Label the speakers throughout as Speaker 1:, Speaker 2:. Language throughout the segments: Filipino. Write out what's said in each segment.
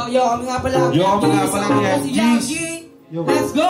Speaker 1: Yo, kami nga pala.
Speaker 2: Yo, kami nga pala ni FGs.
Speaker 1: Let's go!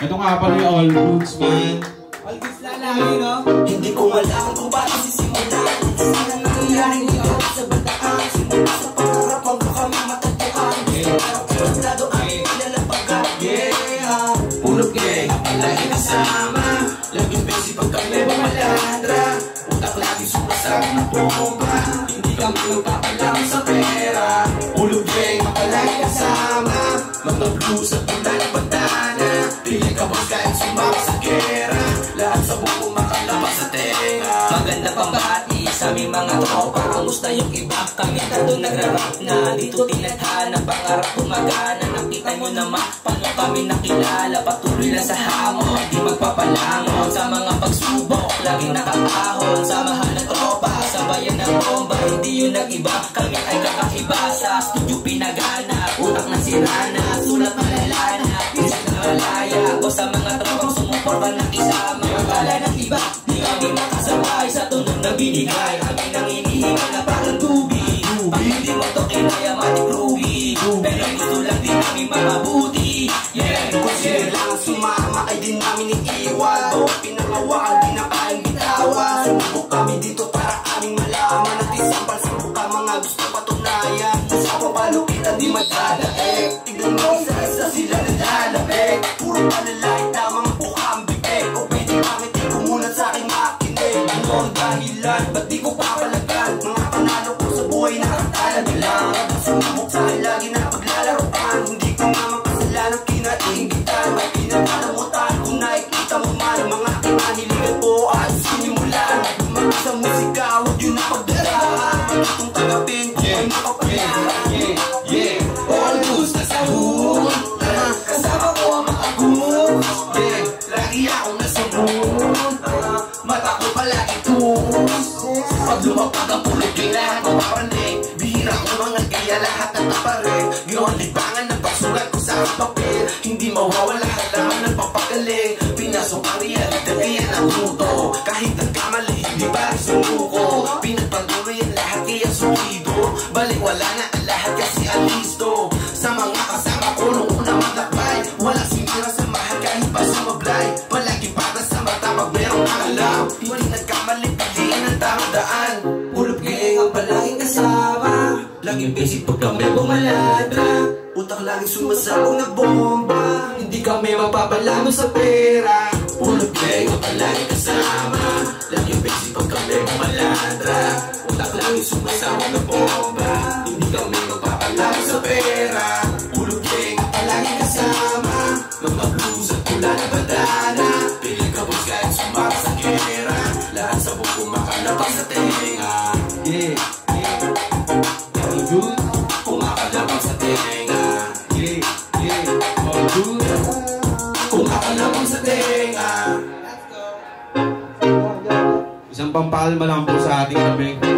Speaker 2: Ito nga pala yung all goods, man.
Speaker 1: All goods lang lagi, no?
Speaker 3: Hindi ko alam kung bakit sisimulan. Sana nangyayari niyo sa bandaan. Simula sa pangarap hanggang kami matagpuan. Pero kontrado ang pinalapagan. Yeah, pulog gang, lagi kasama. Laging busy pag kami bumalandra. Utak lagi sumasarap ng bomba. Hindi kami magpapalang sa pera. Pulog gang, lagi kasama. Mga blues at tulad ng bandana. Pili ka boss kahit sumama sa gera. Lahat sa buko makalabas sa tenga.
Speaker 4: Maganda pambati sa aming mga tropa. Kamusta yung iba? Kami tato nagrarap na. Dito tinadhana, pangarap gumagana. Nakita nyo naman paano kami nakilala. Patuloy lang sa hamon, di magpapalangon. Sa mga pagsubok, laging nakakahon. Sa mahal na tropa, sa bayan ng bomba. Hindi yun nag-iba, kami ay kakaiba. Sa studio pinagana, utak na sirana. Sulat malalana, isip na malaya. Ako sa mga tropang sumuporta ng isama. Akala ng iba, di kami makasabay. Sa tunog na binigay, kami nang inihinga na parang tubig. Pag hindi mo to kinaya, matik-rugi. Pero gusto lang din kami mabuti. Yeah,
Speaker 3: kung sila lang sumama ay di namin iiwan. Bawat pinangawakan, di na kayang bitawan. Sumubok kami dito para aming malaman. At isampal sa mukha mga gusto patunayan. Sa papalukitan di madadaig. Tignan mo isa-isa sila nalalabig. Puro palalait na mga bukang bibig. O pwede makitin ko muna sa aking makinig. Ano ang dahilan? Ba't di ko papalagan? Mga panalo ko sa buhay nakatala lang. Sumubok sa akin lagi na paglalaroan. Hindi ko nga makasalanan kinaingitan. May pinagkalamutan kung nakikita mo man. Mga kinahiligan po at sinimulan. Gumamit sa musika, huwag yun na pagdaraan. Magitong tagapin kung ay makapalaan.
Speaker 4: yeah. All goods na sa hood. Kasama ko ang mga goods.
Speaker 3: Yeah, lagi akong nasa mood. Mata ko palagi tools. Pag lumapag ang pulog yung lahat mapapanig. Bihira ko mga kaya lahat ng taparin. Gawang libangan ng pagsulat ko sa papel. Hindi mawawala halaman ng papagaling. Pinasok ang realidad kaya nakuto. Kahit nagkamali, hindi pa rin sumuko. Pinagpatuloy ang lahat kaya sulido. Balik wala na ang lahat kasi alisto. Sa mga kasama ko noong una maglakbay. Walang sinira sa mahal kahit pa sumablay. Palagi para sa mata pag merong alam. Hindi nagkamali, piliin ang tamang daan.
Speaker 1: Pulog gang ang palaging kasama.
Speaker 3: Laging busy pag kami bumaladra. Utak laging sumasabog na bomba.
Speaker 1: Hindi kami mapapalamon sa pera.
Speaker 3: Pulog gang ang palaging kasama. Laging busy pag kami bumaladra. Utak laging sumasabog na bomba. Hindi kami magpapalamon sa pera. Pulog gang ang palaging kasama. Mga blues at tula na bandana. Piling ka boss kahit sumama sa gera. Lahat sa buko makalabas sa tenga.
Speaker 2: Yeah, yeah. All goods.
Speaker 3: Kumakalabang sa tenga.
Speaker 2: Yeah, yeah. All goods.
Speaker 3: Kumakalabang sa tenga.
Speaker 2: Isang pampalma lang po sa ating gabi.